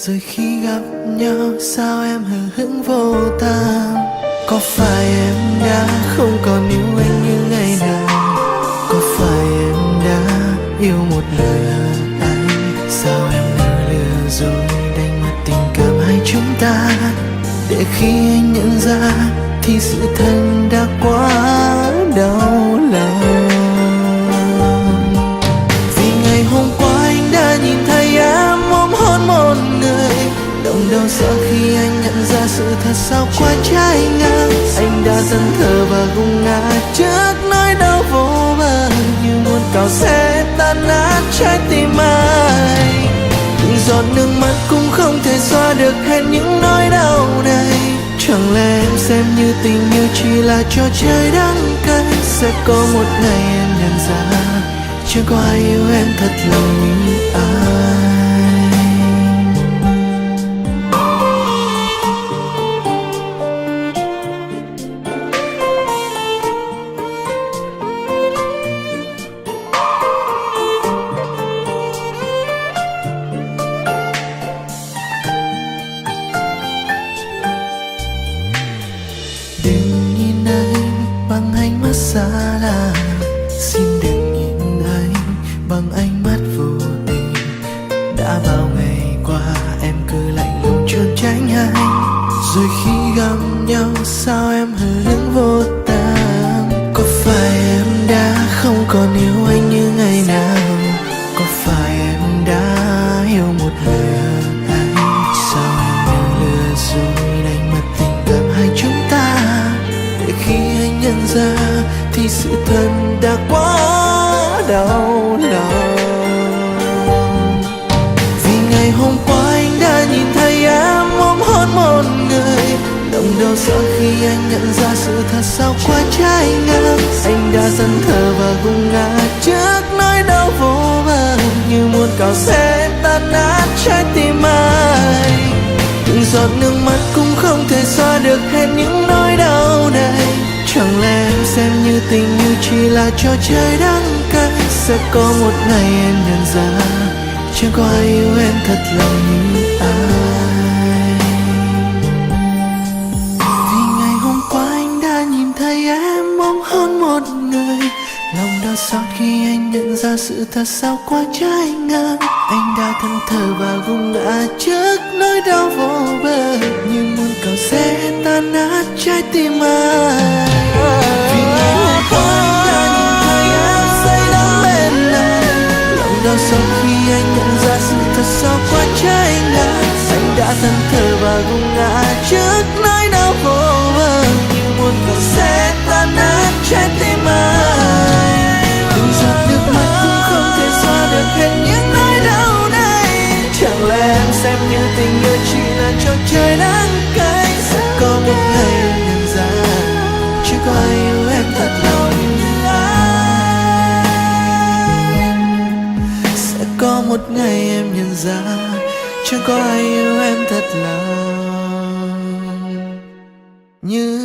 Rồi khi gặp nhau sao em hờ hững vô tâm? Có phải em đã không còn yêu anh như ngày nào? Có phải em đã yêu một người hơn anh? Sao em lừa lừa rồi đánh mất tình cảm hai chúng ta? Để khi anh nhận ra thì sự thật đã quá đau lòng. Vì ngày hôm qua anh đã nhìn thấy em ôm hôn một người, động đau sợ khi anh nhận ra sự thật sau quá trái ngang. Anh đã dần thờ và gục ngã trước nỗi đau vô bờ, như muốn cào xé tan nát trái tim anh. Từng giọt nước mắt cũng không thể xóa được hết những nỗi đau này. Chẳng lẽ em xem như tình yêu chỉ là trò chơi đắng cay? Sẽ có một ngày em nhận ra chưa có ai yêu em thật lòng như anh. Đừng nhìn anh bằng ánh mắt xa lạ, xin đừng nhìn anh bằng ánh mắt vô tình. Đã bao ngày qua em cứ lạnh lùng trốn tránh anh, rồi khi gặp nhau sao em hờ hững vô tâm? Có phải em đã không còn yêu anh như ngày nào? Có phải em đã yêu một người hơn anh? Sao em lừa lừa rồi đánh mất tình cảm hai chúng ta? Để khi anh nhận ra thì sự thật đã quá đau lòng. Vì ngày hôm qua anh đã nhìn thấy em ôm hôn một người, động đau sợ khi anh nhận ra sự thật sau quá trái ngang. Anh đã dần thờ và gục ngã trước nỗi đau vô bờ, như muốn cào xé tan nát trái tim anh. Từng giọt nước mắt cũng không thể xóa được hết những nỗi đau này. Chẳng lẽ em xem như tình yêu chỉ là trò chơi đắng cay? Sẽ có một ngày em nhận ra chẳng có ai yêu em thật lòng như anh. Vì ngày hôm qua anh đã nhìn thấy em ôm hôn một người, lòng đau xót khi anh nhận ra sự thật sau quá trái ngang. Anh đã thẫn thờ và gục ngã trước nỗi đau vô bờ, như muốn cào xé tan nát trái tim anh. Vì ngày hôm qua anh đã nhìn thấy em say đắm bên anh, lòng đau xót khi anh nhận ra sự thật sau quá trái ngang. Anh đã thẫn thờ và gục ngã trước nỗi đau vô bờ, như muốn cào xé tan nát trái tim anh. Từng giọt nước mắt cũng không thể xóa được hết những nỗi đau này. Chẳng lẽ em xem như tình yêu chỉ là trò chơi đắng cay? Sẽ có một ngày em nhận ra chưa có ai yêu em thật lòng như anh. Sẽ có một ngày em nhận ra chưa có ai yêu em thật lòng như